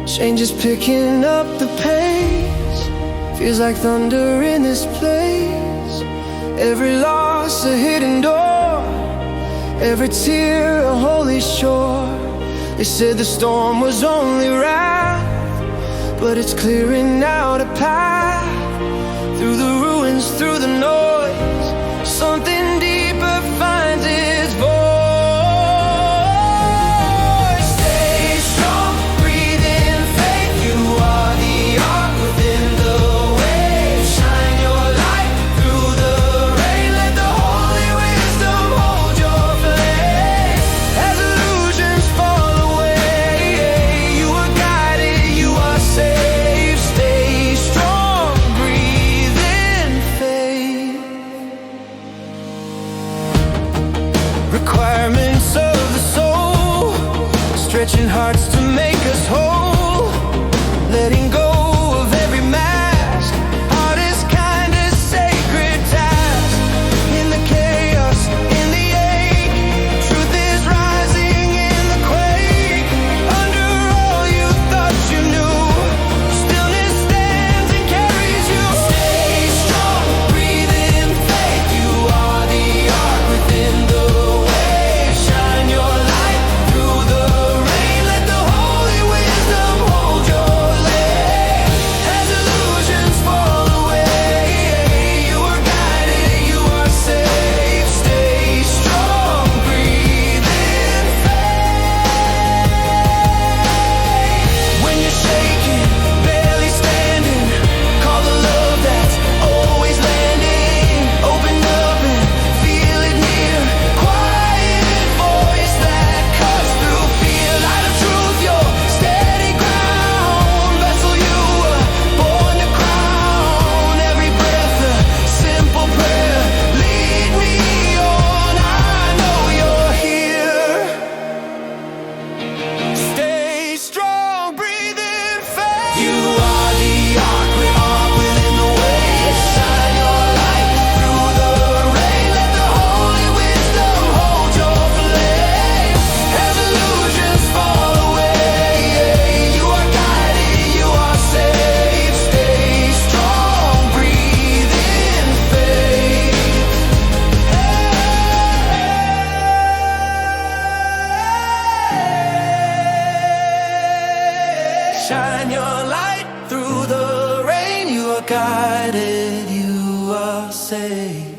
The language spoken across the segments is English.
Change is picking up the pace. Feels like thunder in this place. Every loss a hidden door, every tear a holy shore. They said the storm was only wrath, but it's clearing out a path. Through the ruins, through the noise, something deeper finds its voice. Stay strong, breathe in faith. You are the ark within the waves. Shine your light through the rain. Let the holy wisdom hold your flame. As illusions fall away, you are guided, you are safe. Stay strong, breathe in faith. Requirements of the soul, stretching hearts to make us whole. Letting go of every mask, hardest kind of sacred task. In the chaos, in the ache, truth is rising in the quake. Under all you thought you knew, stillness stands and carries you. Stay strong, breathe in faith. You are the ark within the waves. Shine your light through the rain. Let the holy wisdom hold your lane. As illusions fall away, you are guided, you are safe. Stay strong, breathe in faith. When you're shaking, barely standing, call the love that's always landing. Open up and feel it near. Quiet voice that cuts through fear. Light of truth, your steady ground. Vessel you were born to crown. Every breath a simple prayer. Lead me on, I know you're here. Stay strong, breathe in faith. You are the ark within the waves. Shine your light through the rain. Let the holy wisdom hold your flame. As illusions fall away, you are guided, you are safe. Stay strong, breathe in faith. Shine your light through the rain. You are guided, you are safe.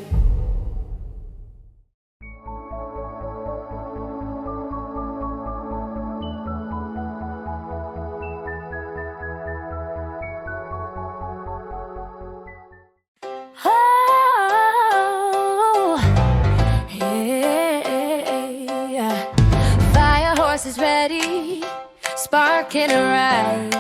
Oh, yeah. Fire horse is ready, sparking a rise.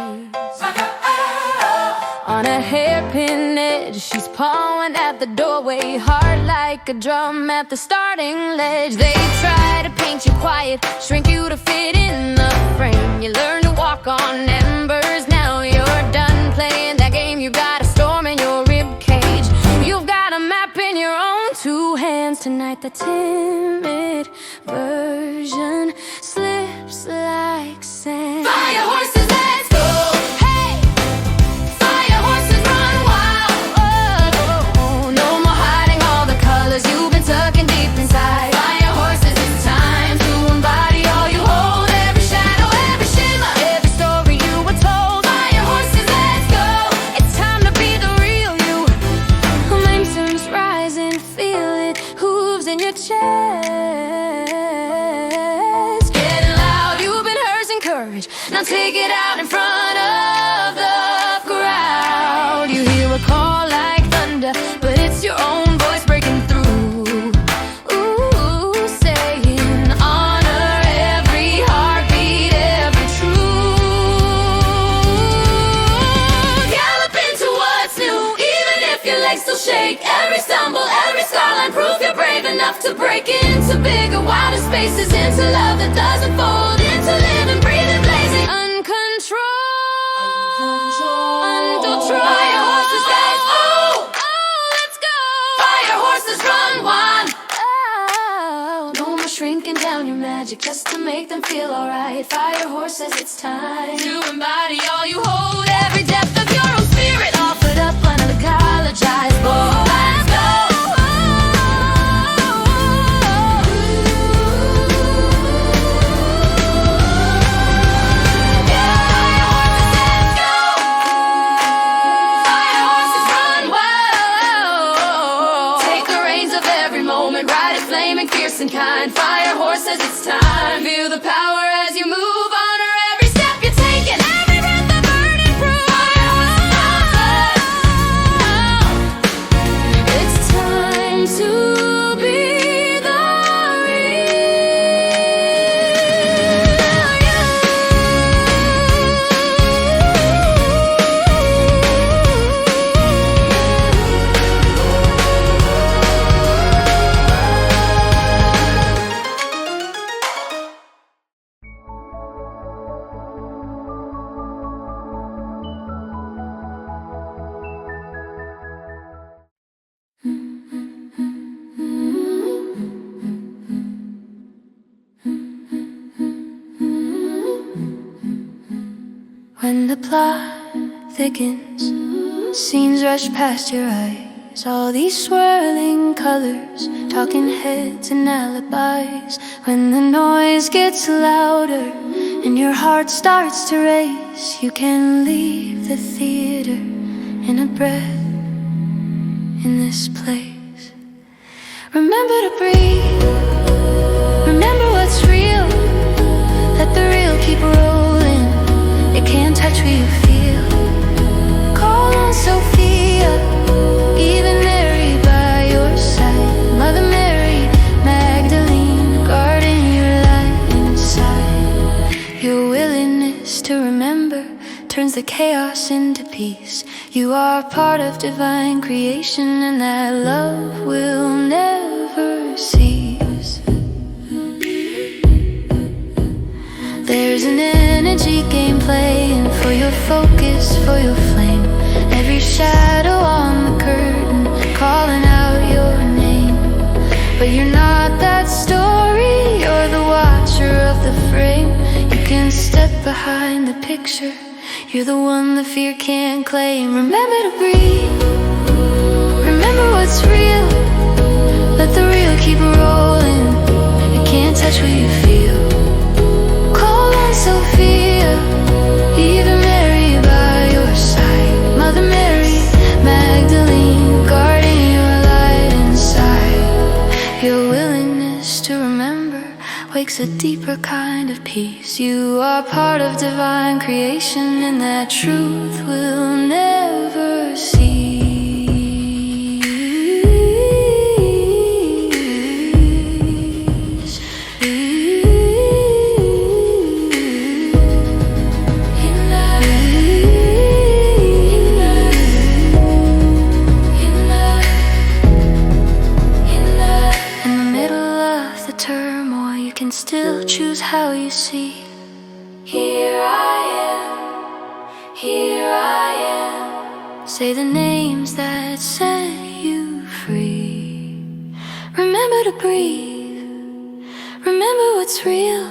On a hairpin edge, she's pawing at the doorway, hard like a drum at the starting ledge. They try to paint you quiet, shrink you to fit in the frame. You learn to walk on embers, now you're done playing that game. You got a storm in your rib cage, you've got a map in your own two hands. Tonight the timid version slips like sand. Fire horses, let's go! Hey! Fire horses run wild. Oh, no more hiding all the colors you've been tucking deep inside. Fire horses, it's time to embody all you hold. Every shadow, every shimmer, every story you were told. Fire horses, let's go! It's time to be the real you. Momentum's rising, feel it, hooves in your chest. Getting loud, you've been rehearsing courage. Now take it out in front of the crowd. You hear a call like thunder, but it's your own voice breaking through. Ooh, saying honor every heartbeat, every truth. Gallop into what's new, even if your legs still shake. Every stumble, every skyline, proof you're brave enough to break into bigger, wilder spaces, into love that doesn't fold, into living, breathing, blazing, uncontrolled. Fire horses, let's go! Oh, let's go! Fire horses run wild. Oh, no more shrinking. drinking down your magic just to make them feel alright. Fire horse says it's time to embody all you hold. Every depth of your own spirit offered up unapologized. Oh, let's go. Fierce and kind, fire horse says it's time. Feel the power as you move, honor every step you take and every breath of burning proof. Fire horse it's time to be the When the plot thickens, scenes rush past your eyes. All these swirling colors, talking heads and alibis. When the noise gets louder and your heart starts to race, you can leave the theater in a breath in this place. Remember to breathe, remember what's real. Let the real keep rolling. It can't touch what you feel. Call on Sophia, even Mary by your side. Mother Mary, Magdalene, guarding your light inside. Your willingness to remember turns the chaos into peace. You are part of divine creation, and that love will never cease. There's an energy game playing for your focus, for your flame. Every shadow on the curtain calling out your name. But you're not that story, you're the watcher of the frame. You can step behind the picture, you're the one the fear can't claim. Remember to breathe, remember what's real. Let the real keep rolling. It can't touch what you feel. Sophia, even Mary by your side. Mother Mary, Magdalene, guarding your light inside. Your willingness to remember wakes a deeper kind of peace. You are part of divine creation, and that truth will never cease. Still choose how you see. Here I am, here I am. Say the names that set you free. Remember to breathe, remember what's real.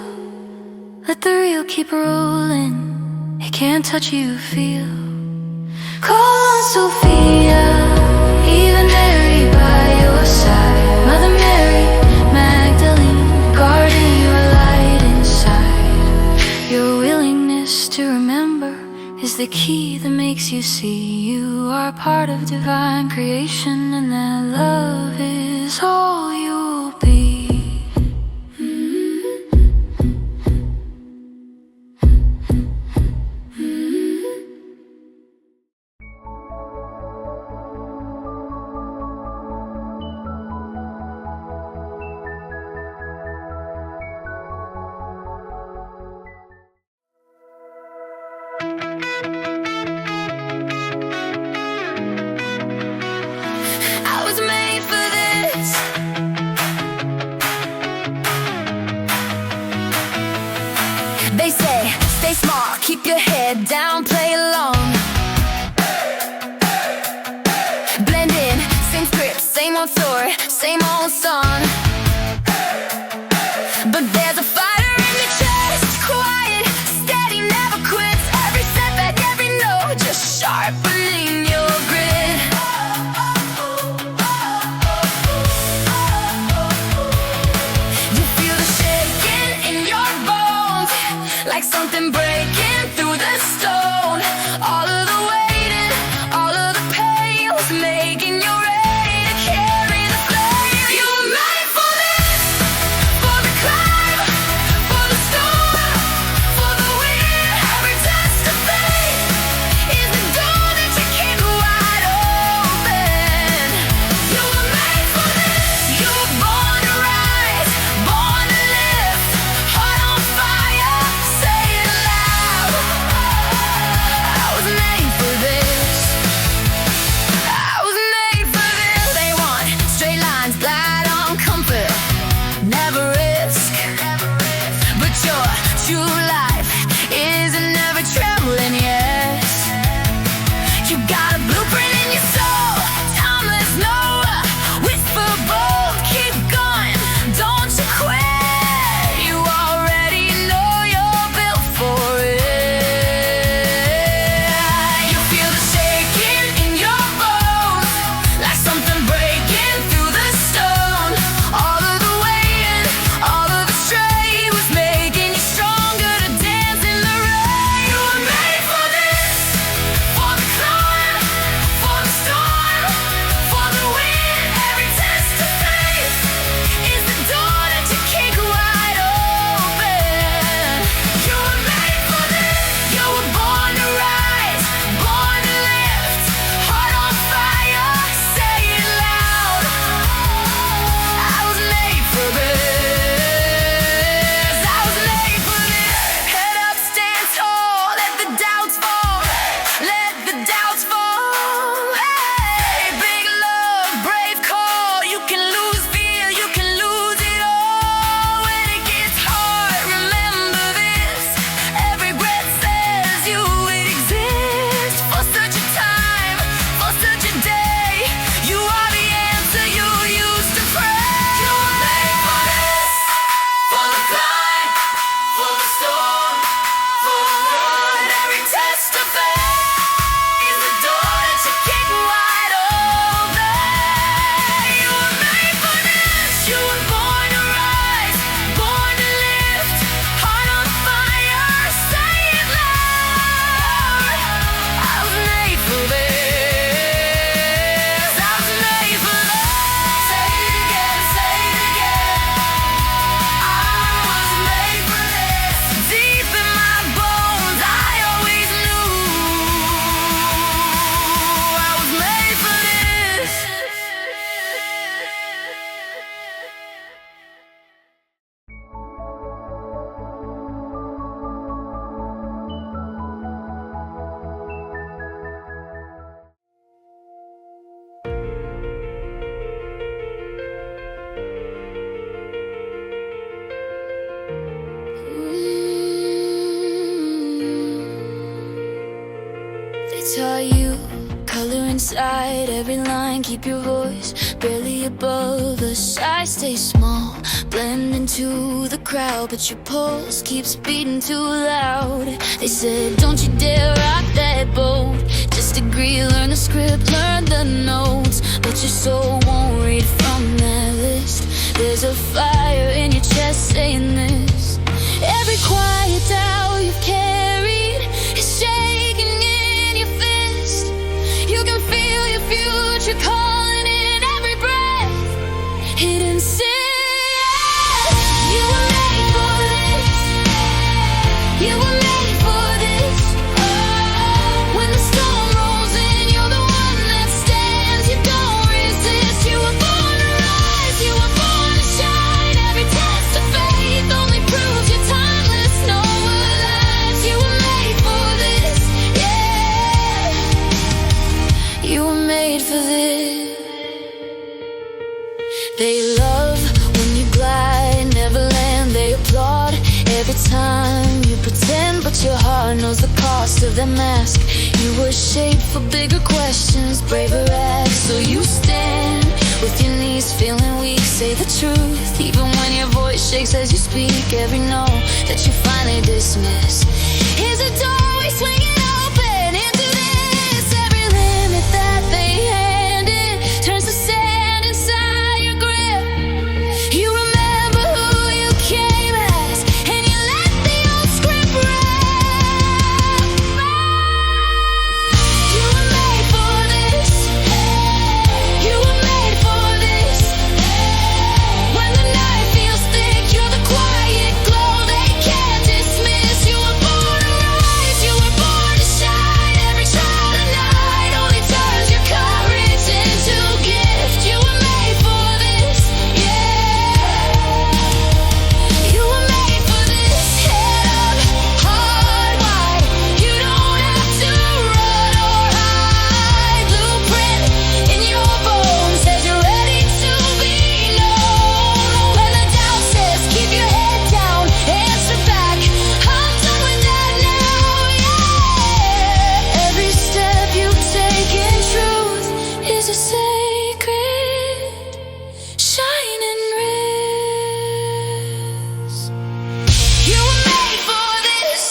Let the real keep rolling. It can't touch you, feel. Call on Sophia, even Mary by your side. Mother Mary, Magdalene, guarding your light inside. Your willingness to remember is the key that makes you see. You are part of divine creation, and that love is all you'll be. They say, stay smart, keep your head down, play along. Blend in, same script, same old story, same old song. But there's a fire in your chest, quiet, steady, never quits. Every setback, every note, just sharpening your grit. You feel the shaking in your bones, like something breaking through the stone. All of the waiting, all of the pain was making you ready to carry the flame. You were made for this, for the climb, for the storm, for the wind. Every test of faith is the door that you kick wide open. You were made for this. You were born to rise, born to lift, heart on fire, say it loud. I was made for this. I was made for this. They want straight lines, glide on comfort, never risk. But your true life is never trembling, yes. You got a blueprint in your soul, timeless, no whisper bold. Keep going, don't you quit. You already know you're built for it. You feel the shaking in your bones, like something breaking through the stone. All of the waiting, all of the strain was making you stronger to dance in the rain. You were made for this, for the climb, for the storm, for the wind. Every test of faith is the door that you kick wide open. You were made for this. You were born to rise, born to lift, heart on fire, say it loud. I was made for this. I was made for this. Head up, stand tall, let the doubts fall, let the doubts fall. Hey, big love, brave call. You can lose fear, you can lose it all. When it gets hard, remember this. Every breath says you would exist for such a time, for such a day. You are the answer you used to pray. You were made for this, for the climb, for the storm, for the run. Every test of faith is the door that you kick wide open. You were made for this. You were born to rise, born to lift, heart on fire, say it loud. I was made for this. I was made for love. Say it again, say it again. I was made for this. Deep in my bones, I always knew I was made for this. They taught you color inside every line, keep your voice barely above the size, stay small, blend into the crowd, but your pulse keeps beating too loud. They said don't you dare rock that boat, just agree, learn the script, learn the notes, but your soul won't read from that list. There's a fire in your chest saying this. Every quiet doubt you've carried is shaking in your fist. You can feel your future calling in every breath. Hidden sin. You were made for this. You were made for this. When the storm rolls in, you're the one that stands. You don't resist. You were born to rise. You were born to shine. Every test of faith only proves you're timeless. No lies. You were made for this. Yeah. You were made for this. They love when you glide, never land. They applaud every time you pretend, but your heart knows the cost of that mask. You were shaped for bigger questions, braver acts. So you stand with your knees feeling weak, say the truth. Even when your voice shakes as you speak, every no that you finally dismiss is a doorway swinging open into this. Every limit that they handed turns to sand inside your grip. You remember who you came as, and you let the old script rap. You were made for this. You were made for this. When the night feels thick, you're the quiet glow they can't dismiss. You were born to rise, you were born to shine. Every trial tonight only turns your courage into gift. You were made for this, yeah. You were made for this. Head up, heart wide. You don't have to run or hide. Blueprint in your bones says you're ready to be known. When the doubt says keep your head down, answer back, I'm done with that now, yeah. Every step you take in truth is a sacred shining wrist. You were made for this.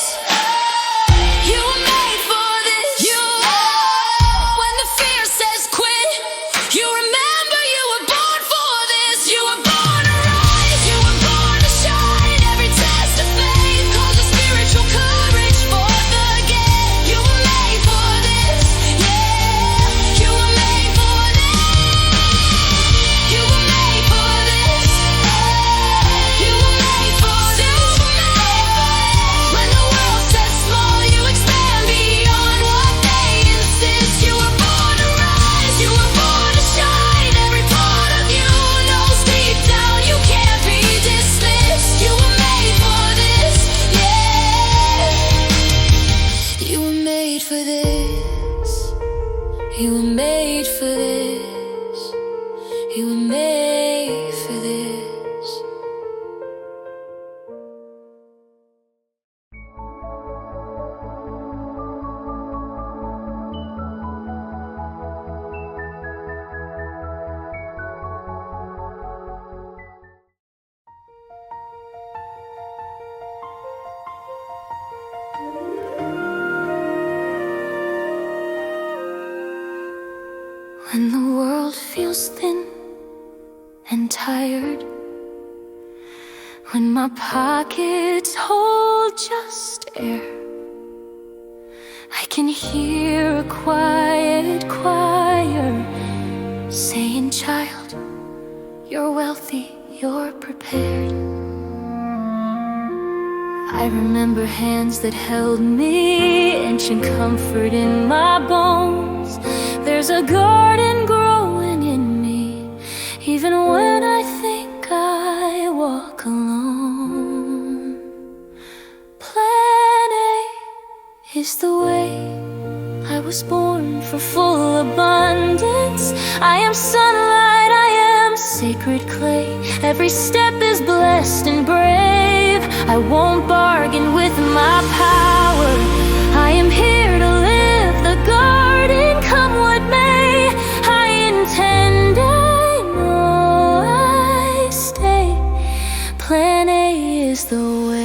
You were made for this. You. When the fear says quit, you remember you were born for this. You were born to rise. You were born to shine. Every test of faith calls a spiritual courage forth again. You were made for this. Yeah. You were made for this. You were made for this. You were made for this. When the world says small, you expand beyond what they insist. You were born to rise, you were born to shine. Every part of you knows deep down you can't be dismissed. You were made for this, yeah. You were made for this. You were made for this. You were made for this. When the world feels thin and tired, when my pockets hold just air, I can hear a quiet choir saying, child, you're wealthy, you're prepared. I remember hands that held me, ancient comfort in my bones. There's a garden growing in me, even when I think I walk alone. Plan A is the way. I was born for full abundance. I am sunlight, I am sacred clay. Every step is blessed and brave. I won't bargain with my power. I am here to live the garden, come what may. I intend, I know I stay. Plan A is the way.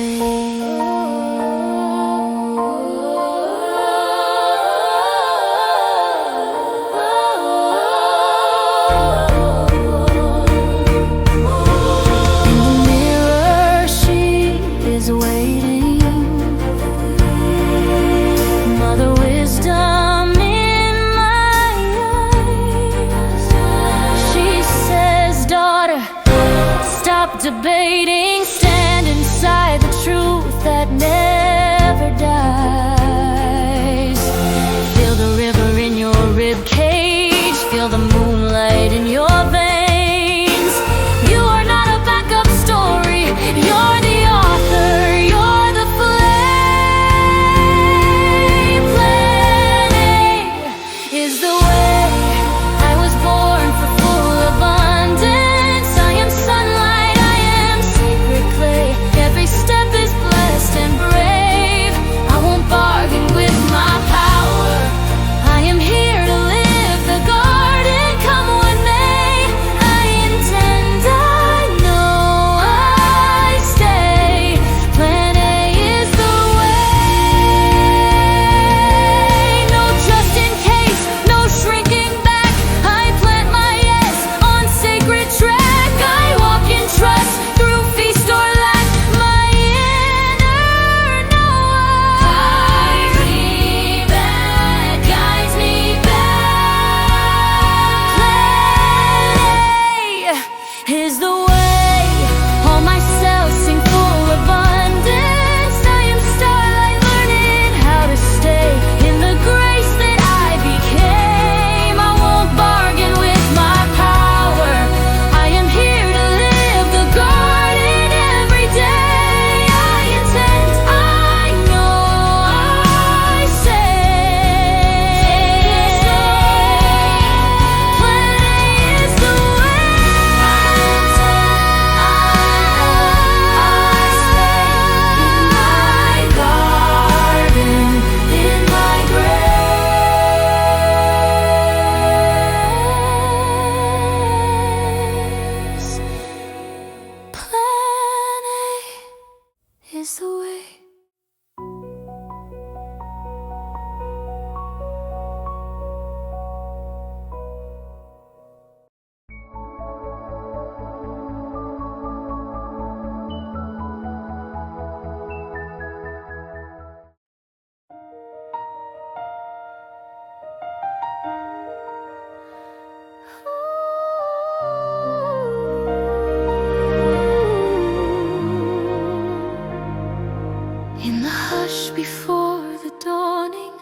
In the hush before the dawning,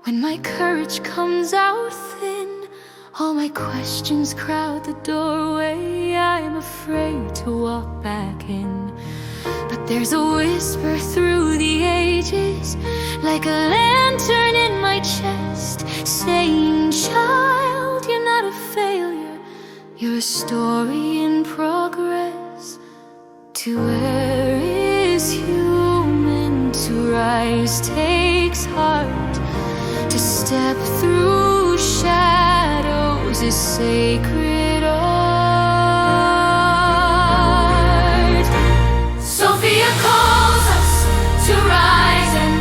when my courage comes out thin, all my questions crowd the doorway. I'm afraid to walk back in. But there's a whisper through the ages, like a lantern in my chest, saying, child, you're not a failure, you're a story in progress. To err is human, to rise takes heart, to step through shadows is sacred art. Sophia calls us to rise and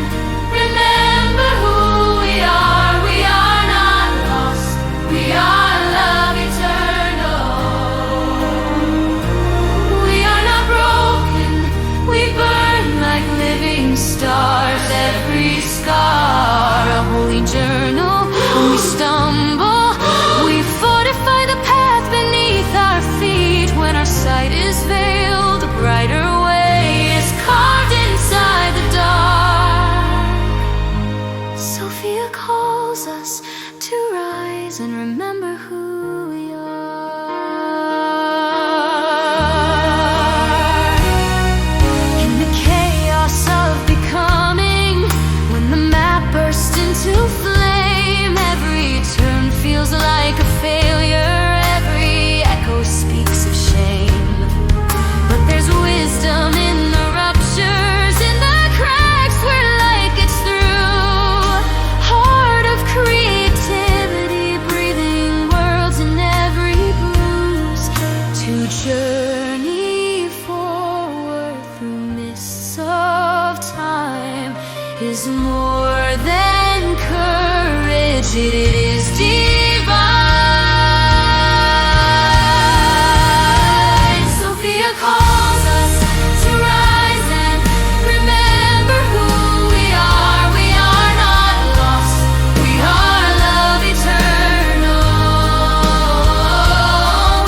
remember who we are. We are not lost, we are love eternal. We are not broken, we burn like living stars. Every scar a holy journal. When we stumble, we fortify the path beneath our feet. When our sight is veiled, a brighter way is carved inside the dark. Sophia calls us to rise and remember who we are. In the chaos of becoming, when the map bursts into flame, every turn feels like a failure, every echo speaks of shame. But there's wisdom in the ruptures, in the cracks where light gets through. Heart of creativity, breathing worlds in every bruise. To journey forward through mists of time is more than courage, it is divine. Sophia calls us to rise and remember who we are. We are not lost, we are love eternal.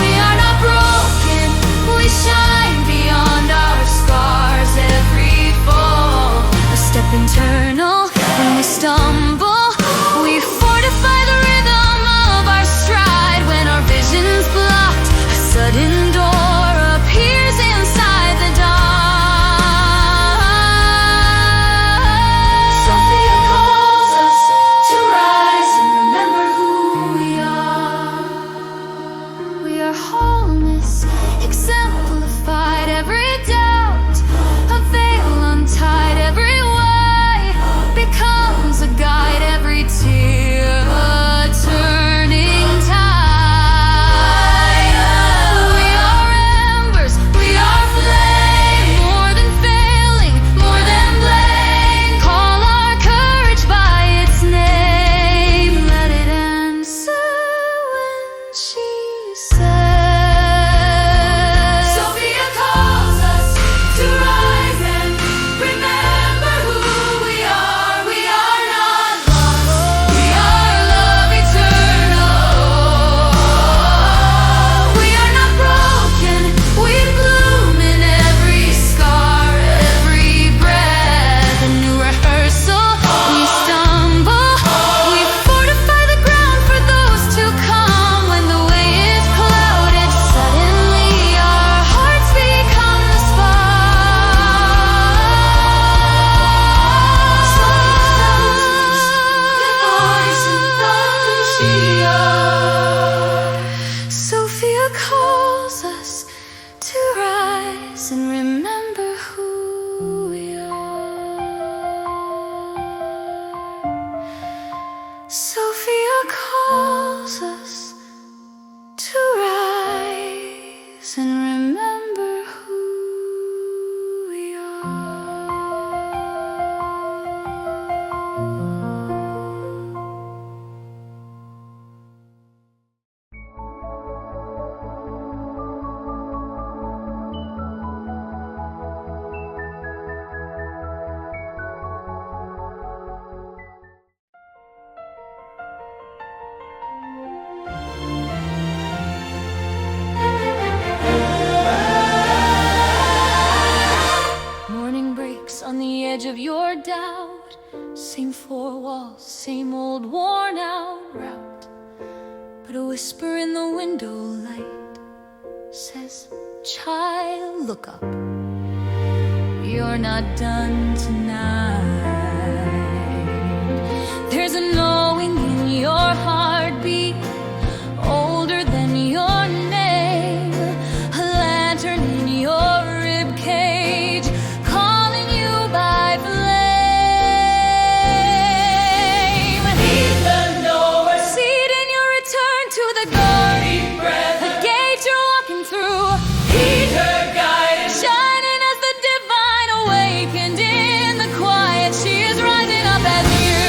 We are not broken, we shine beyond our scars. Every fall, a step internal. When we stumble, we fortify the breaks on the edge of your doubt. Same four walls, same old worn out route. But a whisper in the window light says, child, look up. You're not done tonight. There's a knowing in your heartbeat, older than your name. A lantern in your rib cage, calling you by flame. Heed the knower, seed in your return to the garden. Deep breath, the gate you're walking through. Heed her guidance, shining as the divine awakened in the quiet. She is rising up as you.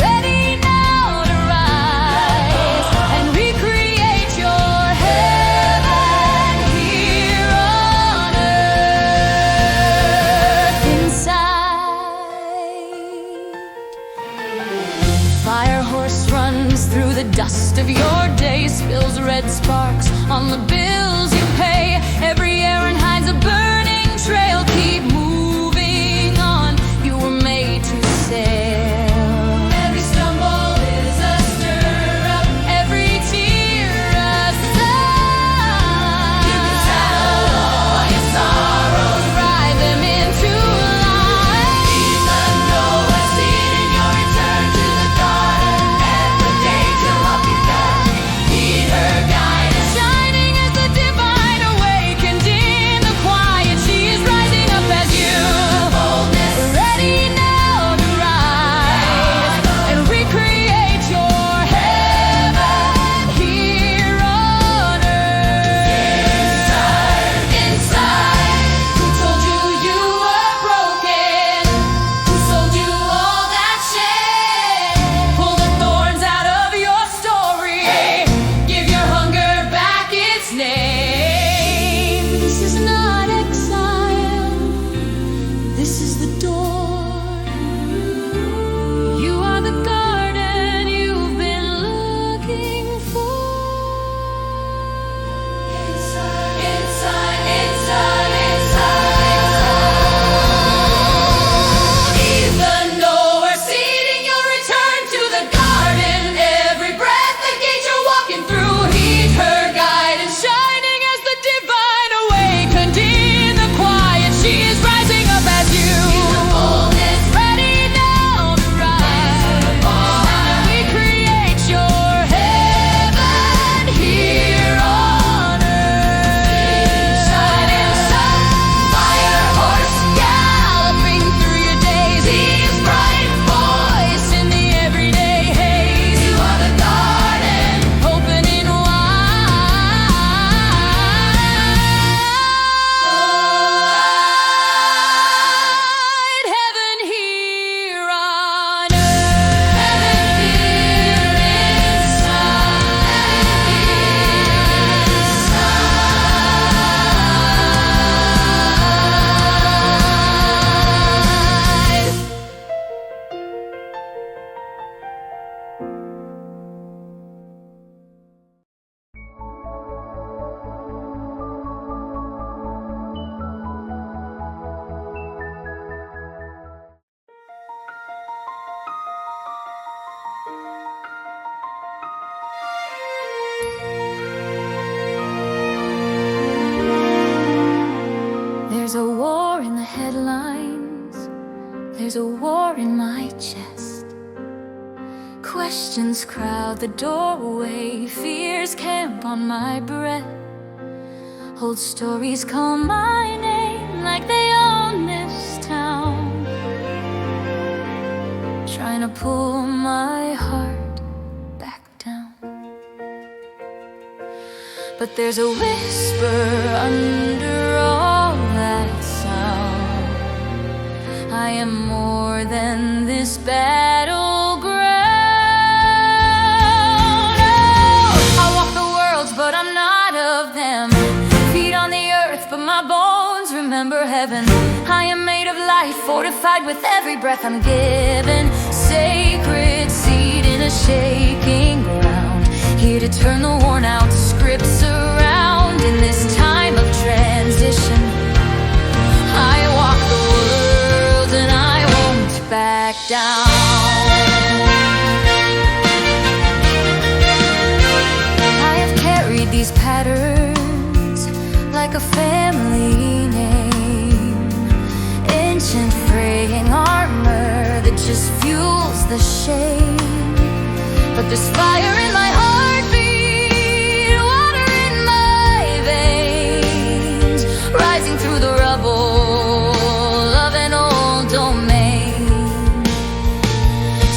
Ready now to rise and recreate your heaven here on earth inside. Fire horse runs through the dust of your day, spills red sparks on the bills you pay. Every errand hides a burning trail. Keep moving on, you were made to sail. Every stumble is a stir-up, every tear a sigh. You can tell all your sorrows, ride them into life. Even though I see it in your return to the garden, every day you're walking down. Heed her guidance, shining as the divine awakened in the quiet. She is rising up as you. Boldness, ready now to rise and recreate your heaven here on earth. Inside, who told you you were broken? Who sold you all that shame? Pull the thorns out of your story. Give your hunger back its name. This is not exile. This is the door. You are the garden you've been looking for. Inside, inside, inside, inside. Even though we're seeding your return to the garden, every breath that gate you're walking through, heed her guidance, shining as the divine awakened in the quiet. She is rising up as you. Boldness, ready now to rise and recreate your heaven here on earth. Inside, fire horse galloping through your days, Eve's bright voice in the everyday haze. You are the garden opening wide. Heaven here on earth. Heaven here inside. There's a war in the headlines. There's a war in my chest. Questions crowd the doorway. Fears camp on my breath. Old stories call my name like they own this town. Trying to pull my heart back down. But there's a whisper under all that sound. I am more than this battleground. Oh, I walk the worlds, but I'm not of them. Feet on the earth, but my bones remember heaven. I am made of light, fortified with every breath I'm given. Sacred seed in a shaking ground, here to turn the worn out scripts around. In this time of transition, I walk the world. down. I have carried these patterns like a family name, ancient fraying armor that just fuels the shame. But there's fire in my heartbeat, water in my veins, rising through the rubble of an old domain.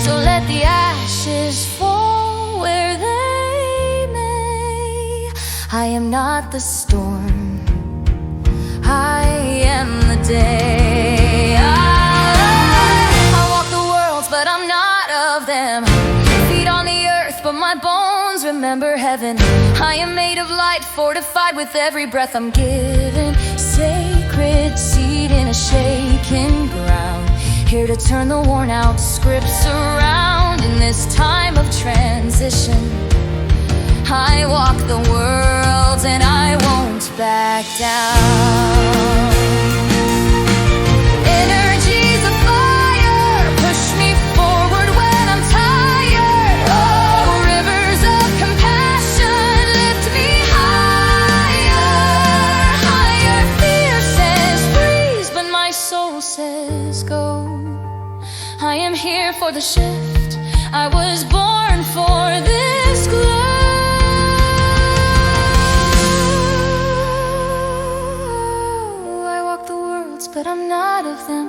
So let the ashes fall where they may. I am not the storm, I am the day. I walk the worlds, but I'm not of them. Feet on the earth, but my bones remember heaven. I am made of light, fortified with every breath I'm given. Sacred seed in a shaking ground, here to turn the worn out scripts around. In this time of transition, I walk the world and I won't back down. Energy's a fire, push me forward when I'm tired. Oh, rivers of compassion lift me higher. Higher, fear says freeze, but my soul says go. I am here for the shift, I was born for this glow. I walk the worlds, but I'm not of them.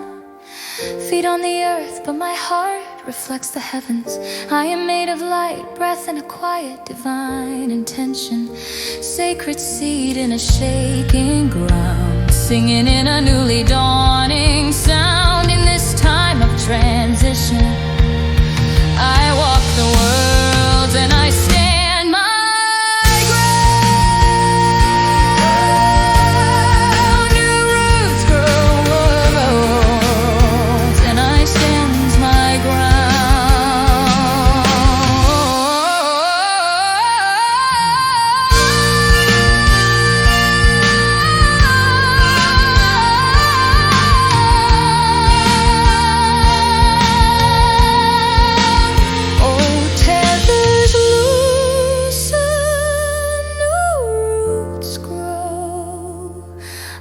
Feet on the earth, but my heart reflects the heavens. I am made of light, breath, and a quiet divine intention. Sacred seed in a shaking ground, singing in a newly dawning sound. In this time of transition, I walk the world and I stand my ground. New roots grow and I stand my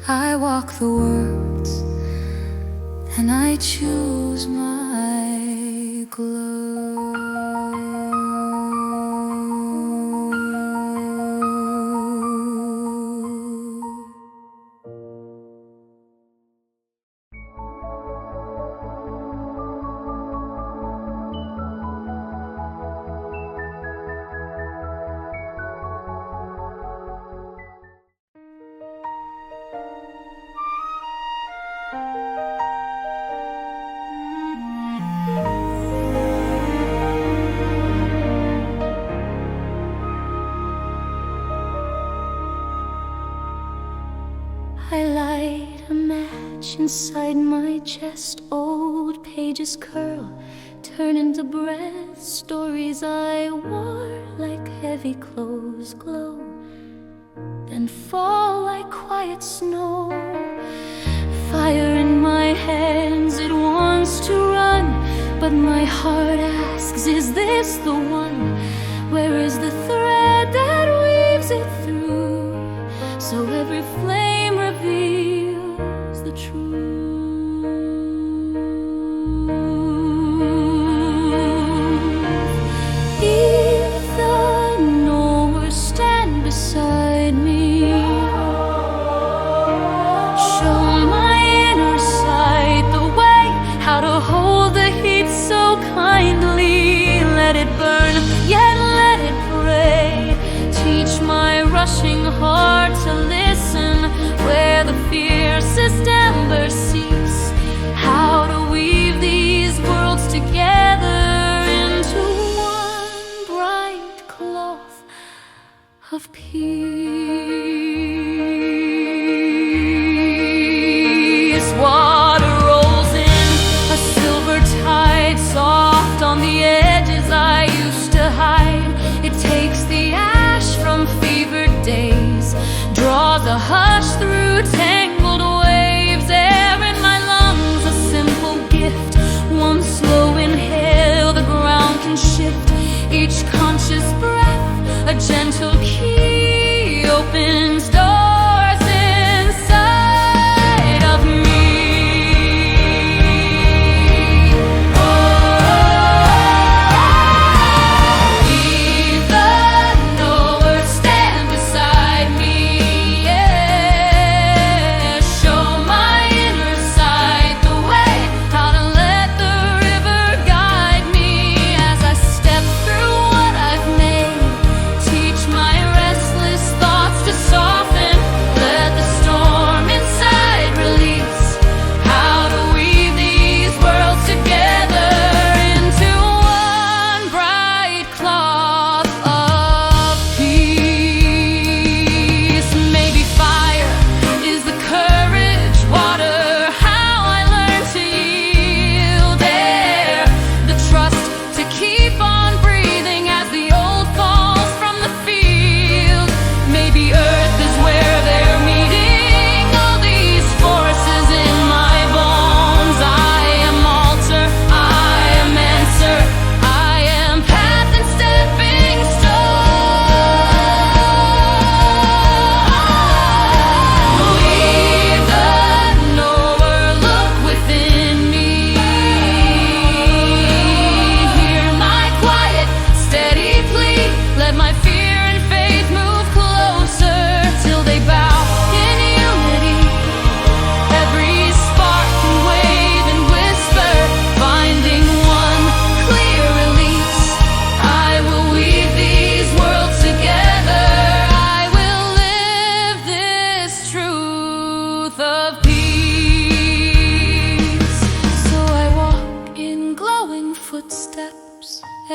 I walk the world and I choose my glow. I light a match inside my chest. Old pages curl, turn into breath. Stories I wore like heavy clothes glow, then fall like quiet snow. Fire in my hands, it wants to run, but my heart asks, is this the one? Where is the thread that weaves it through? So every flame reveals the truth. If the knowers stand beside me, show my inner sight the way, how to hold the heat so kindly. Let it burn, yet let it pray. Teach my rushing heart to listen where the fiercest ember seeps. How to weave these worlds together into one bright cloth of peace. Water rolls in, a silver tide, soft on the edges I used to hide. It takes the ash from fevered days, draws a hush through tangled waves. Air in my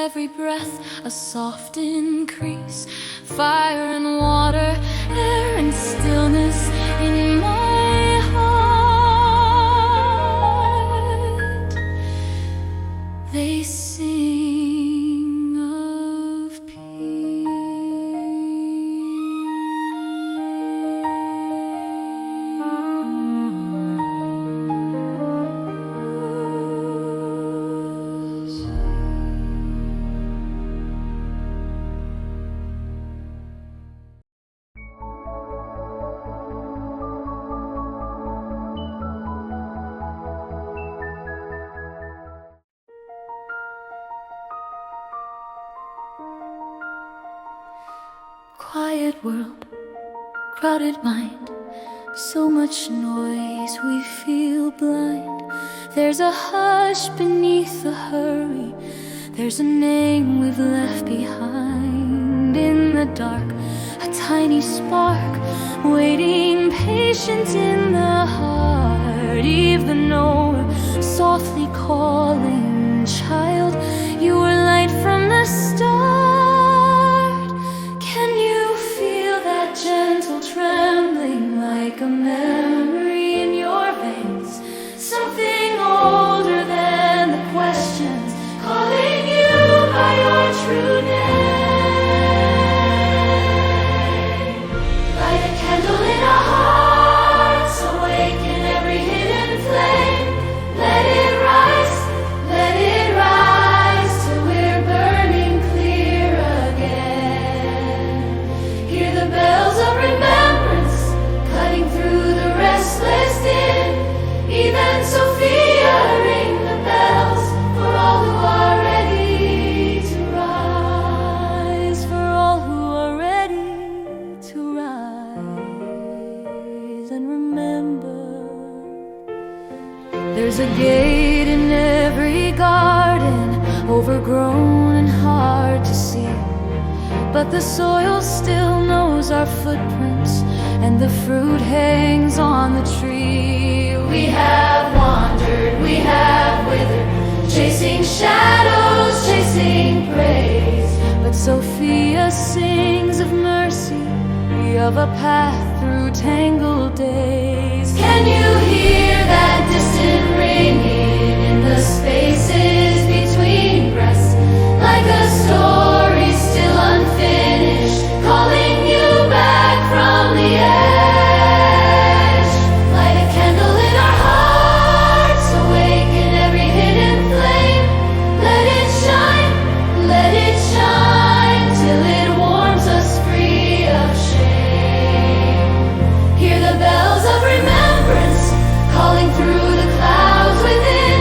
every breath a soft increase. Fire and water, air and stillness in my heart. They sing of peace. Quiet world, crowded mind, so much noise we feel blind. There's a hush beneath the hurry, there's a name we've left behind. In the dark, a tiny spark, waiting patient in the heart. Eve the knower, softly calling, child, you were light from the start. Gentle trembling like a memory in your veins, something older than the questions, calling you by your true name. Light a candle in our hearts, awaken every hidden flame. Let it rise till we're burning clear again. Hear the bells of remembrance cutting through the restless din. Even Sophia, ring the bells for all who are ready to rise. For all who are ready to rise and remember. There's a gate in every garden, overgrown and hard to see. But the soil still knows our footprints, and the fruit hangs on the tree. We have wandered, we have withered, chasing shadows, chasing praise. But Sophia sings of mercy, of a path through tangled days. Can you hear that distant ringing in the spaces between breaths? Like a story still unfinished, calling you back from the edge. Light a candle in our hearts, awaken every hidden flame. Let it shine till it warms us free of shame. Hear the bells of remembrance calling through the clouds within.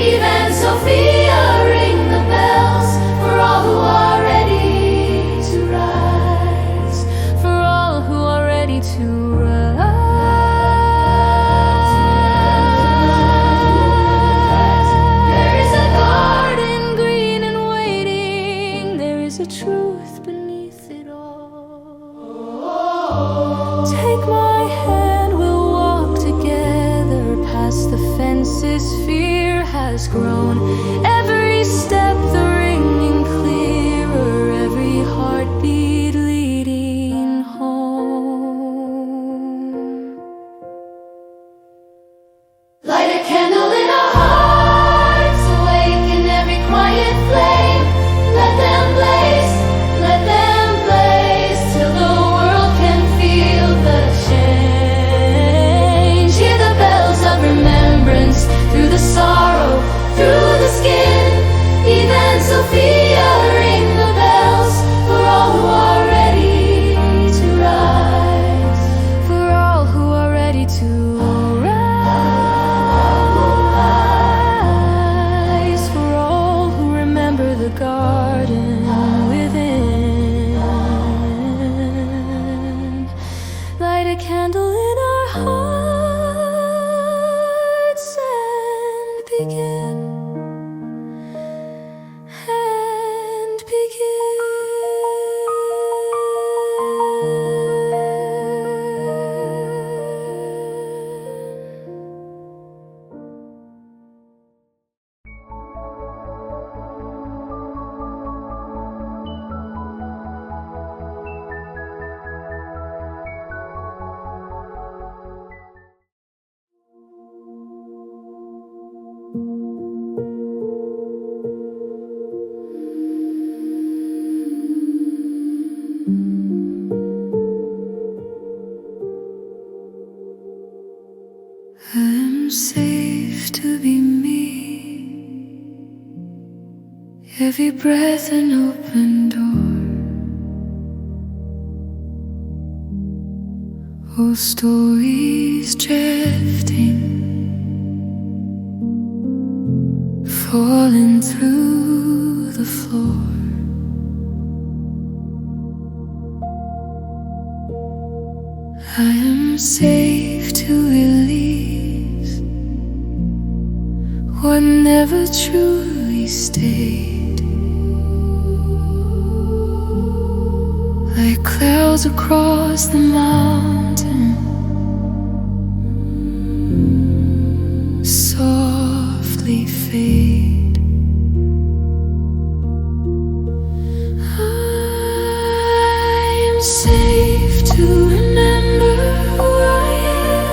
Even Sophia, ring the bells for all who are ready to rise. For all who are ready to rise. There is a garden green and waiting. There is a truth beneath it all. Take my hand, we'll walk together past the fences fear has grown. Every step the ringing clearer, every heartbeat leading home. Light a candle in our hearts, awaken every quiet flame. Let them blaze till the world can feel the change. Hear the bells of remembrance through the sorrow, through the skin. Even Sophia, ring the bells for all who are ready to rise. For all who are ready to rise. For all who remember the garden within. Light a candle in our hearts and begin. And begin. I'm safe to be me. Every breath an open door. Old stories drifting, falling through the floor. I am safe to release what never truly stayed, like clouds across the mountain, softly fade. I am safe to remember who I am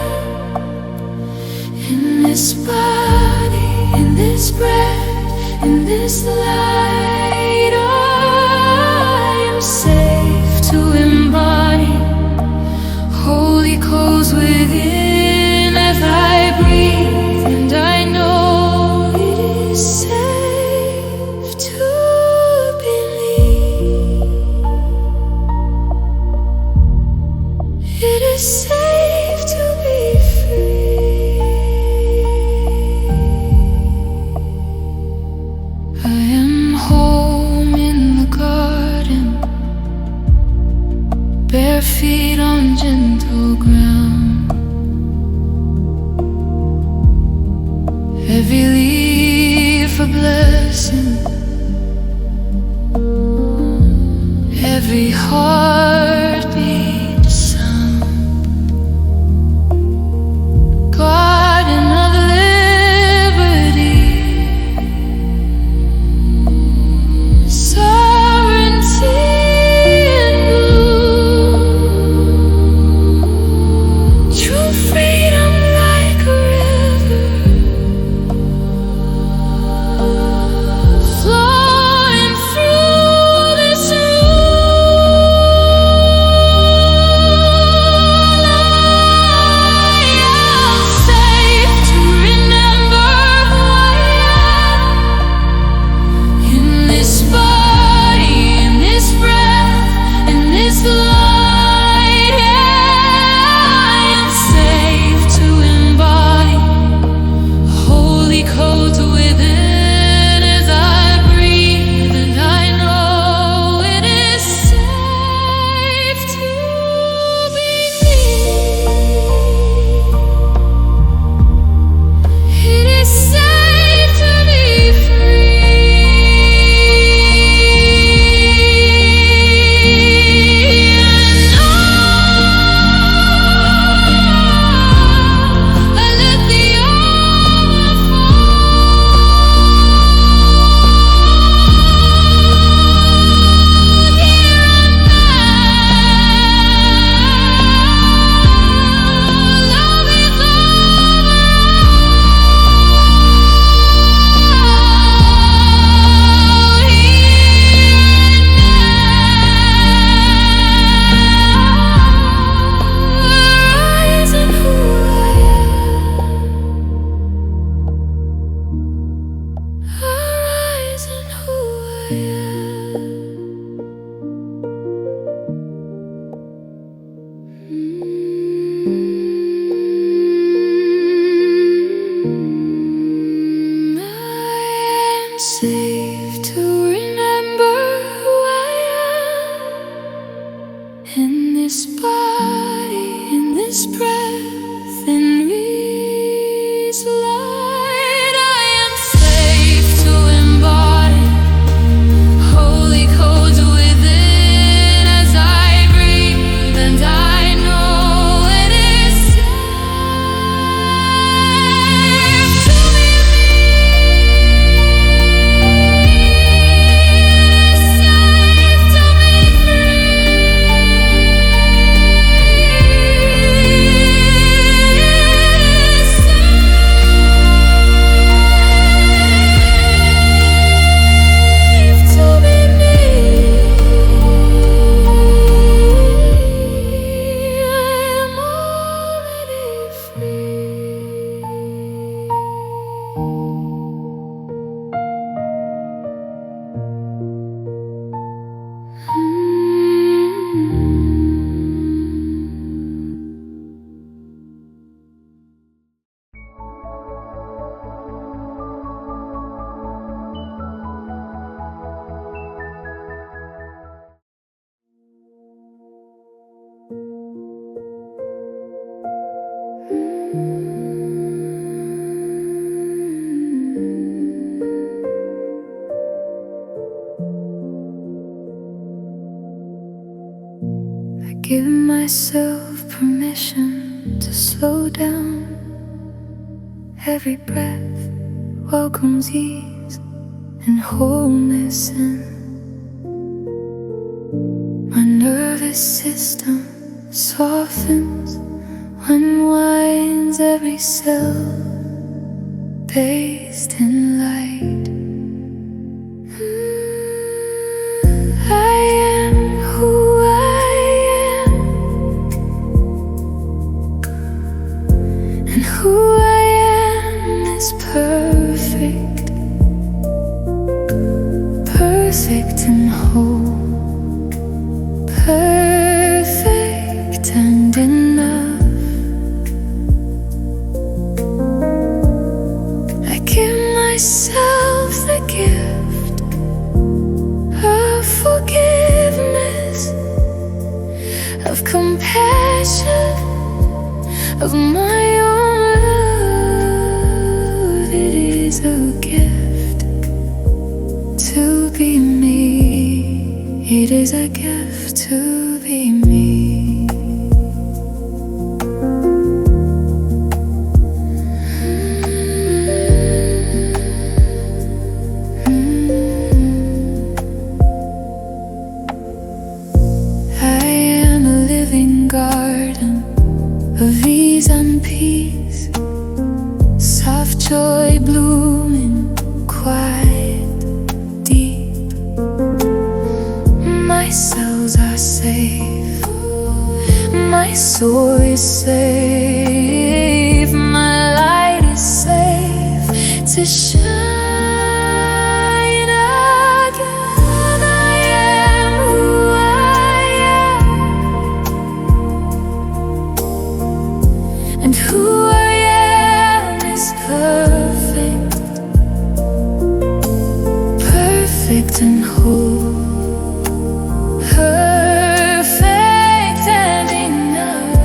in this body, in this breath, in this light. I am safe to embody holy codes within as I breathe, and I know it is safe to believe. It is safe to be free. I am home in the garden, bare feet on gentle ground. Every leaf a blessing, every heartbeat a sound. Garden of liberty, sovereignty in bloom. True freedom like a river, flowing through this room. I am safe to remember who I am in this body, in this breath, in this light. I am safe to embody holy codes within as I breathe, and I know it is safe to be me. It is safe to be free. And I let the armor safe to remember who I am in this body, in this breath, in this light. I am safe to embody holy codes within as I breathe, and I know it is safe to be me. give myself permission to slow down. Every breath welcomes ease and wholeness in. My nervous system softens, unwinds every cell, bathed in light. I am who I am, and who I am is perfect, perfect and whole, perfect and enough. I give myself the gift of forgiveness, of compassion, of my own love. It is a gift to be me. It is a gift to be me. Garden of ease and peace, soft joy blooming, quiet, deep. My cells are safe, my soul is safe, my light is safe to shine. And whole, perfect and enough.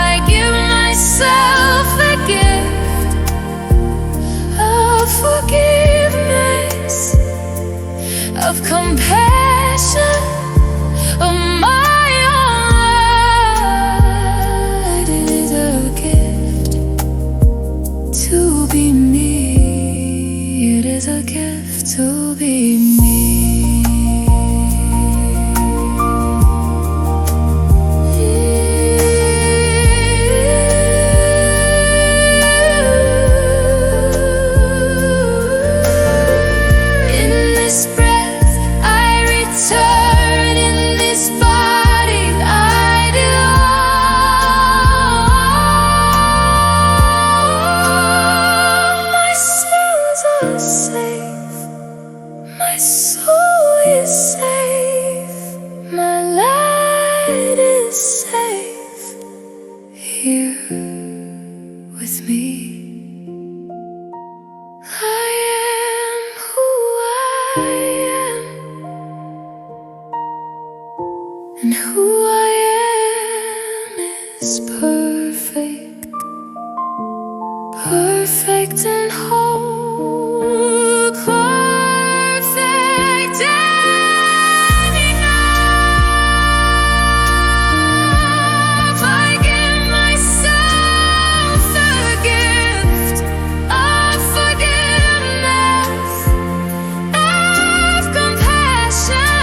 I give myself the gift of forgiveness, of compassion, of my own light. It is a gift to be me. It is a gift to be me. In this breath I return, in this body I belong. My cells are safe, my soul is safe, my light is safe here with me. I am who I am, and who I am is perfect, perfect and whole, perfect and enough. I give myself the gift of forgiveness, of compassion,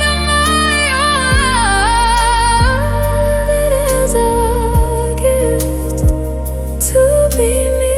of my own love. It is a gift to be me.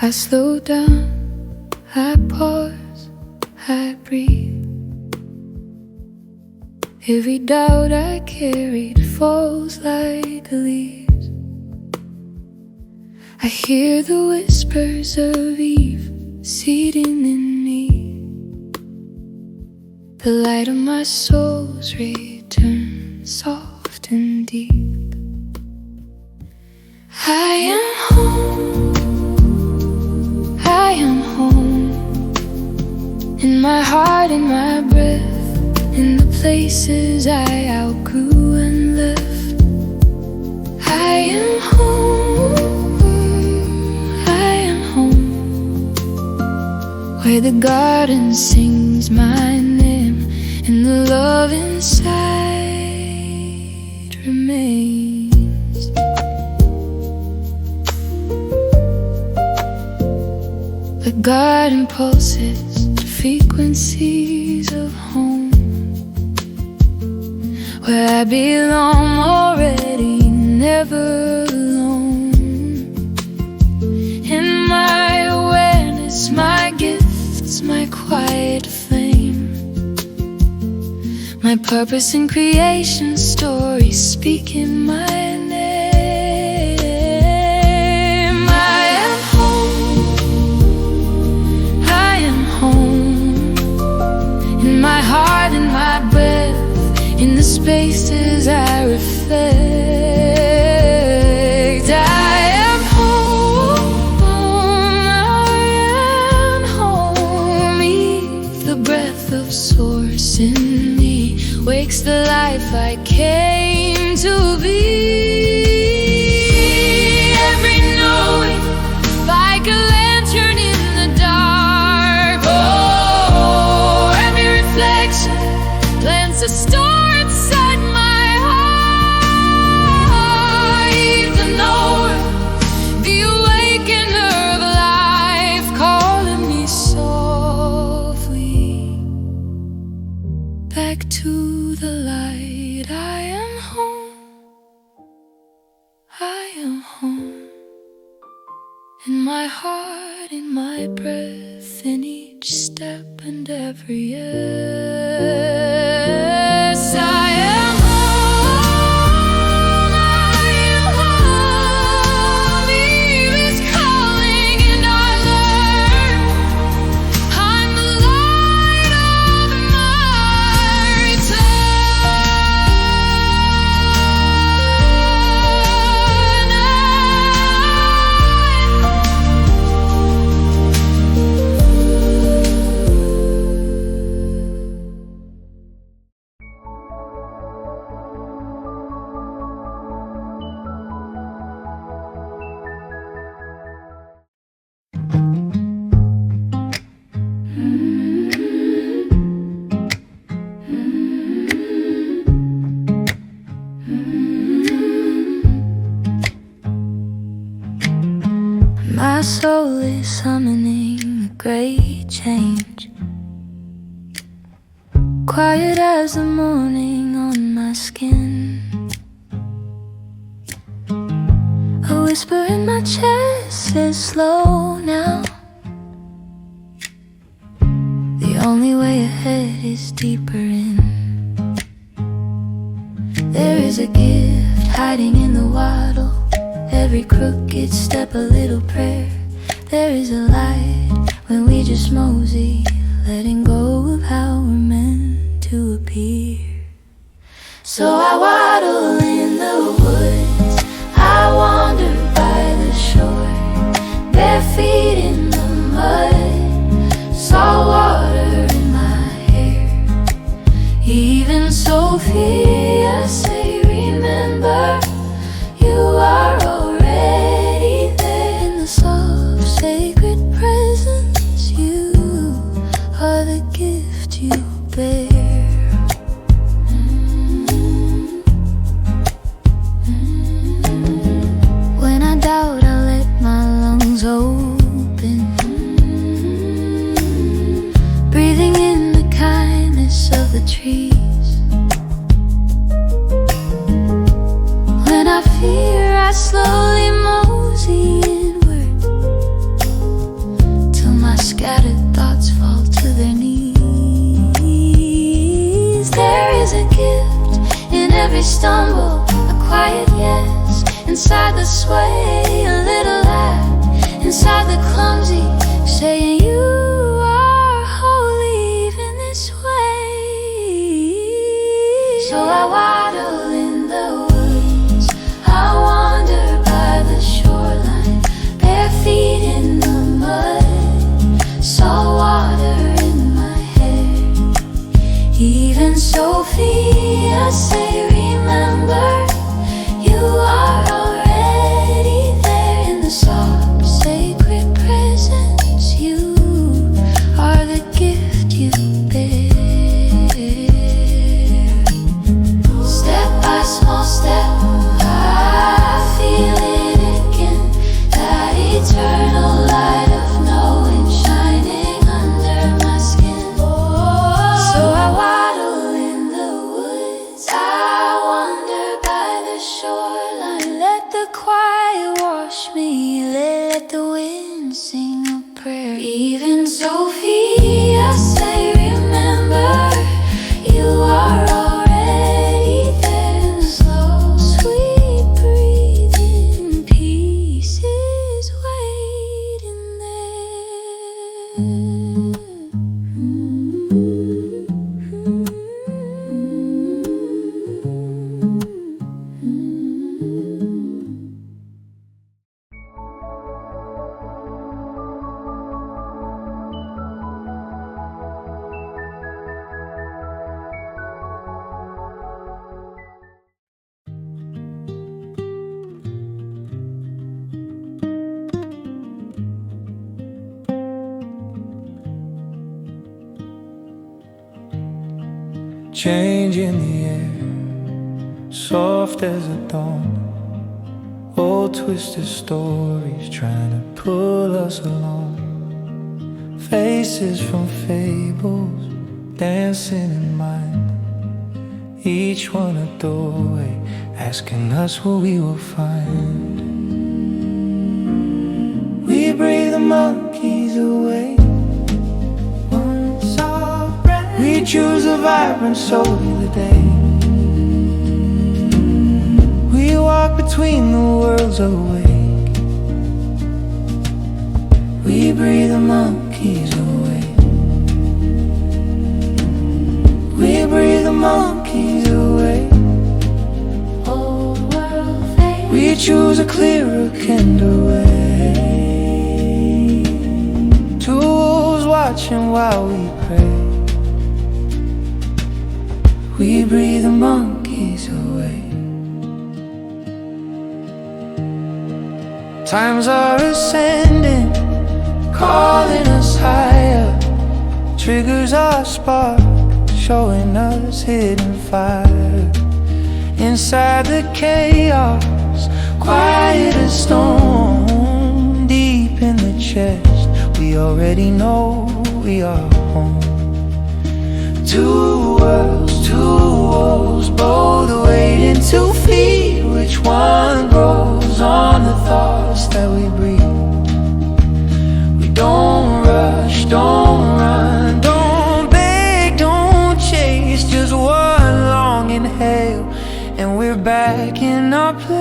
I slow down, I pause, I breathe. Every doubt I carried falls like leaves. I hear the whispers of Eve seeding in me. The light of my soul's return, soft and deep. I am home, I am home. In my heart, in my breath, in the places I outgrew and left. I am home, I am home. Where the garden sings my name and the love inside remains. The garden pulses to frequencies of home, where I belong already, never alone. In my awareness, my gifts, my quiet flame, my purpose in creation story speaking my name. I am home, I am home. In my heart, in my breath, in the spaces I reflect. I am home, I am home. The breath of source in me wakes the life I came to be. Every knowing like a lantern in the dark. Oh, every reflection plants a star inside my heart. The knower, the awakener of life, calling me softly back to the light. I am home, I am home. In my heart, in my breath, in each step and every yes. I am home, I am home. Eve is calling and I learn I'm the light of my My soul is summoning a great change, quiet as the morning on my skin. A whisper in my chest says slow now. The only way ahead is deeper in. There is a gift hiding in the waddle, every crooked step a little prayer. There is a light when we just mosey, letting go of how we're meant to appear. So I waddle in the woods, I wander by the shore, bare feet in the mud, salt water in my hair. Even Sophia say, remember, you are already there. In the soft, sacred presence, you are the gift you bear. When I doubt, I'll let my lungs open, breathing in the kindness of the trees. When I fear, I slowly mosey inward, every stumble, a quiet yes. Inside the sway, a little laugh. Inside the clumsy, saying you are holy even this way. So I waddle in the woods, I wander by the shoreline, bare feet in the mud, salt water in my hair. Even Sophia say, remember, you are already there in the soft sacred presence. You are the gift you bear. Step by small step, I feel it again, that eternal light of knowing shining under my skin. So I waddle in the woods, I wander by the shoreline. Let the quiet wash me, let the wind sing a prayer. Even Sophia say, remember, you are already there. The slow, sweet breathing peace is waiting there. Change in the air, soft as a dawn. Old twisted stories trying to pull us along. Faces from fables dancing in mind, each one a doorway asking us what we will find. We breathe the monkeys away. We choose a vibrant soul the day. We walk between the worlds awake. We breathe the monkeys away. We breathe the monkeys away. Old world fade. We choose a clearer, kinder way. Two wolves watching while we pray. We breathe the monkeys away. Times are ascending, calling us higher. Triggers our spark, showing us hidden fire. Inside the chaos, quiet as storm. Deep in the chest, we already know we are home. Two worlds, two wolves, both waiting to feed. Which one grows on the thoughts that we breathe? We don't rush, don't run, don't beg, don't chase. Just one long inhale and we're back in our place.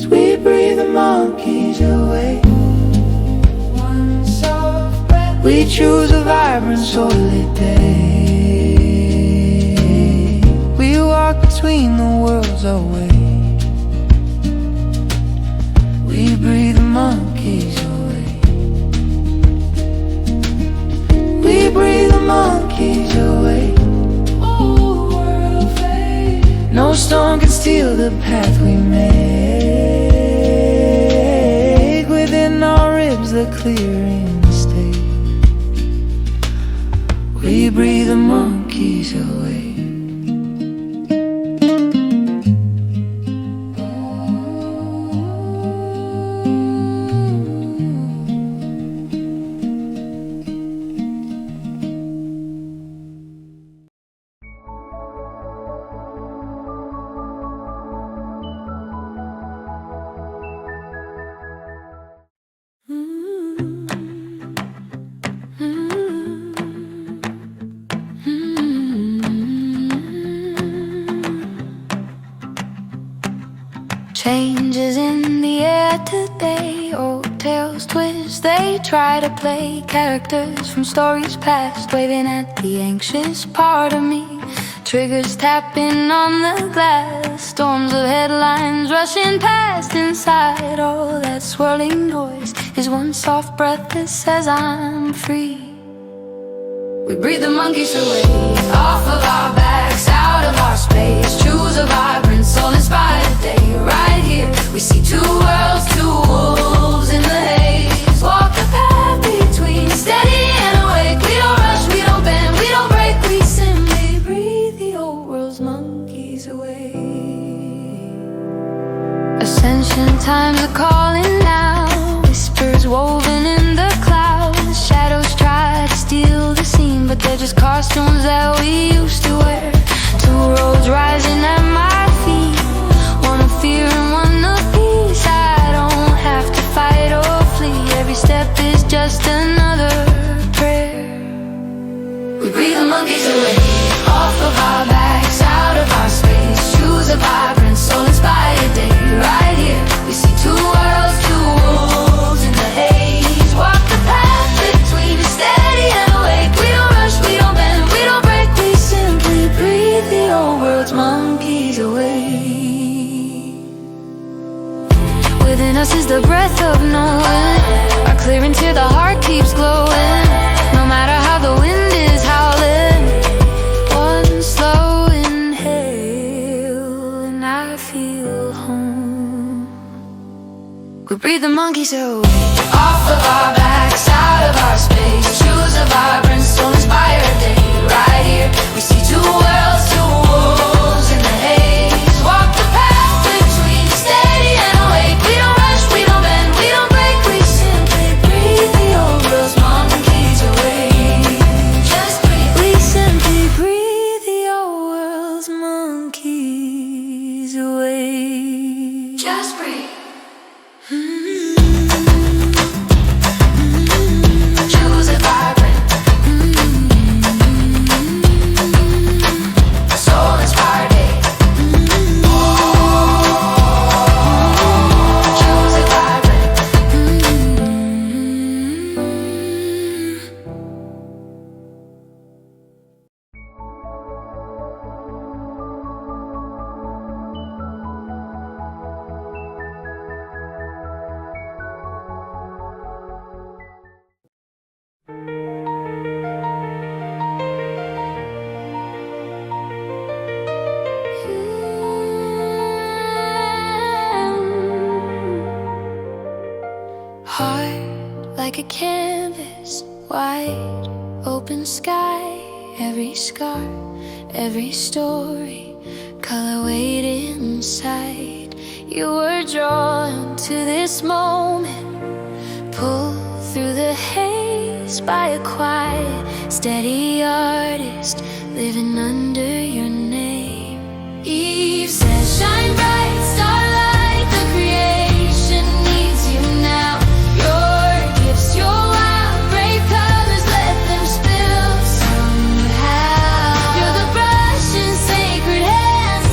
We breathe the monkeys away. We choose a vibrant solar day. We walk between the worlds away. We breathe the monkeys away. We breathe the monkeys away. Old world fade. No stone can steal the path we make. Within our ribs the clearing. We breathe the monkeys away. today. Old tales twist, they try to play characters from stories past, waving at the anxious part of me. Triggers tapping on the glass, storms of headlines rushing past. Inside all that swirling noise is one soft breath that says I'm free. We breathe the monkeys away, off of our backs, out of our space. Choose a vibrant, soul-inspired day. Right here, we see two worlds, two wolves in the haze. Walk the path between, steady and awake. We don't rush, we don't bend, we don't break. We simply breathe the old world's monkeys away. Ascension times are calling now, whispers woven in the clouds. Shadows try to steal the scene, but they're just costumes that we used to wear. Two roads rising at my feet, one of fear and one of peace. I don't have to fight or flee, every step is just another prayer. We breathe the monkeys away, off of our backs, out of our space. Choose a vibrant, soul-inspired day. Right here, we see two worlds, two wolves in the haze. Walk the path between, steady and awake. We don't rush, we don't bend, we don't break. We simply breathe the old world's monkeys away. Within us is the breath of knowing, our clearing till the heart keeps glowing. No matter how the wind is howling, one slow inhale and I feel home. We breathe the monkeys away, off of our backs, out of our space. Choose a vibrant, soul-inspired day. Right here, we see two worlds, two wolves in the haze. Walk the path between, steady and awake. We don't rush, we don't bend, we don't break. We simply breathe the old world's monkeys away. Just breathe. We simply breathe the old world's monkeys away. Just breathe. Choose a vibrant, soul-inspired day. Choose a vibrant. Heart like a canvas, wide open sky. Every scar, every story, color waiting inside. You were drawn to this moment, pulled through the haze by a quiet, steady artist living under your name. Eve says, shine bright, starlight, the creation needs you now. Your gifts, your wild, brave colors, let them spill somehow. You're the brush in sacred hands,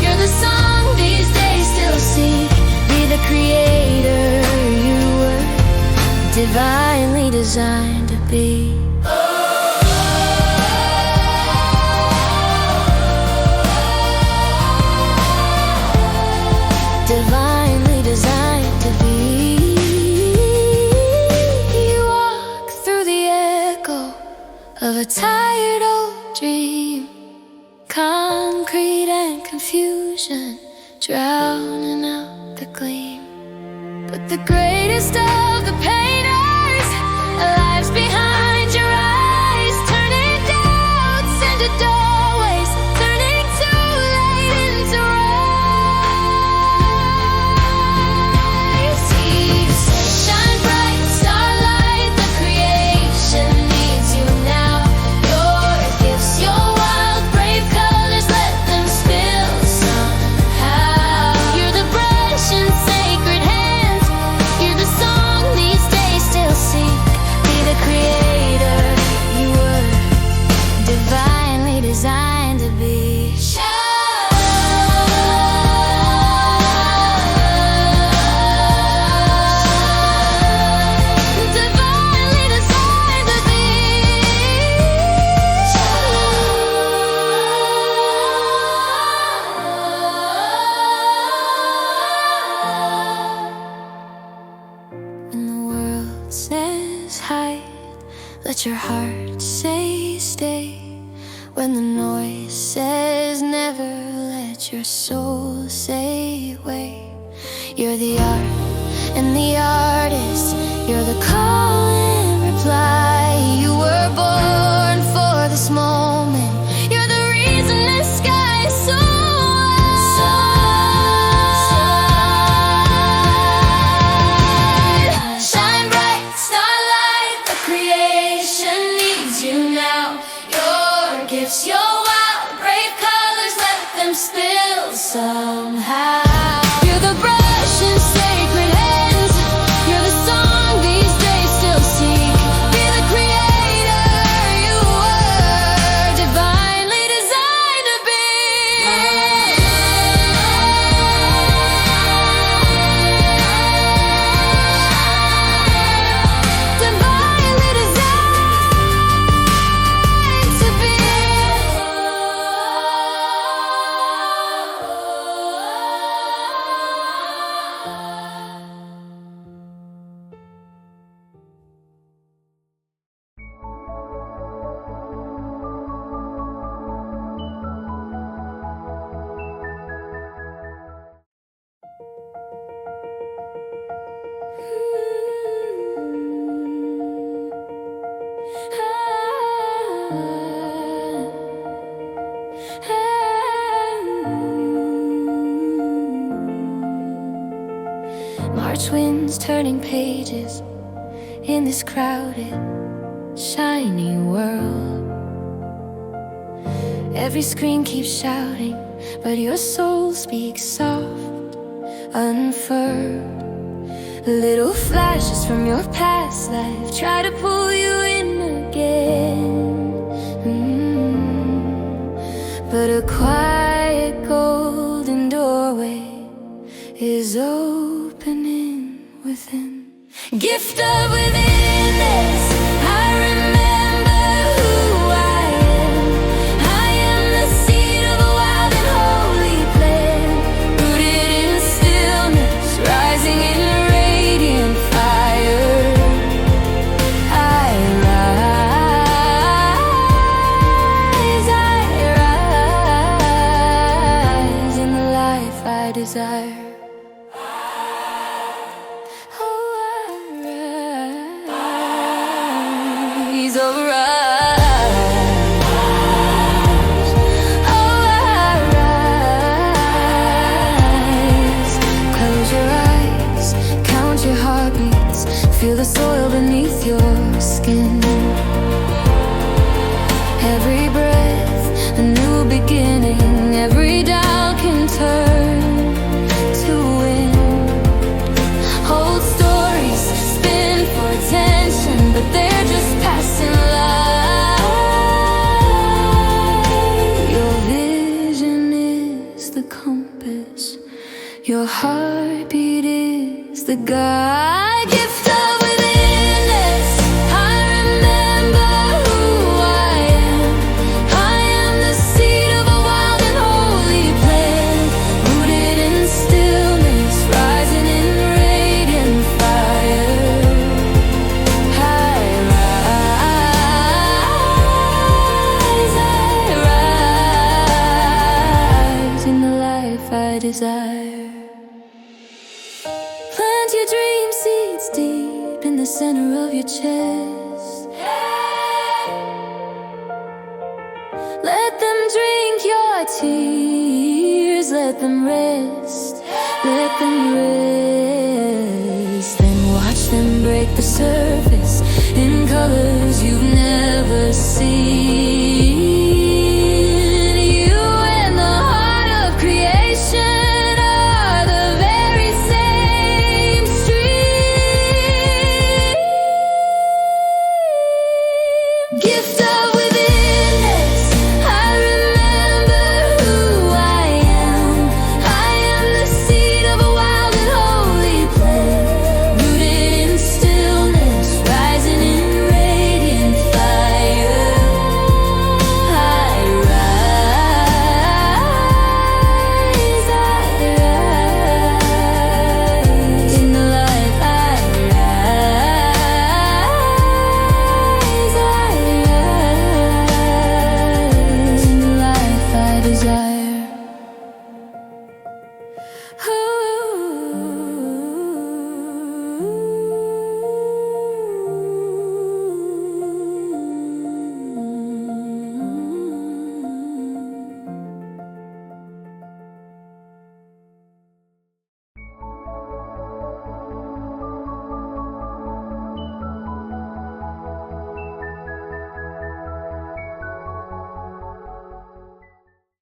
you're the song these days still sing. Be the creator you were divinely designed to be. Divinely designed to be. You walk through the echo of a tired old dream, concrete and confusion drowning out the gleam. But the greatest of the painters lives behind your eyes, turning doubts into doorways, turning too late into rise. Eve says, shine bright, starlight, the creation needs you now. Your gifts, your wild, brave colors, let them spill somehow. You're the brush in sacred hands, you're the song these days Let your heart say stay when the noise says never. Let your soul say wait. You're the art and the artist. You're the call and reply. You were born for this moment. You're the reason the sky is so wide. Shine bright, starlight. The creation needs you now. Your gifts, your wild, brave colors. Let them spill somehow. You're the brush and sacred hands. You're the song these days still seek. Be the creator you were, divinely designed to be. Divinely designed to be. March winds turning pages in this crowded, shiny world. Every screen keeps shouting, but your soul speaks soft, unfurled. Little flashes from your past life try to pull you in again. But a quiet golden doorway is opening within. Gift of Within-Ness, I remember who I am. I am the seed of a wild and holy plant, rooted in stillness, rising in radiant fire. I rise in the life I desire. He's over us. Oh, I rise. Close your eyes, count your heartbeats, feel the soil beneath your skin. Every breath, a new beginning. Every doubt can turn to wind. Old stories spin for attention, but they're just passing light. Your vision is the compass. Your heartbeat is the guide. Gift of Within-Ness, I remember who I am. I am the seed of a wild and holy plant, rooted in stillness, rising in radiant fire. I rise in the life I desire. Plant your dream seeds deep in the center of your chest. Let them drink your tears, let them rest, let them rest. Then watch them break the surface.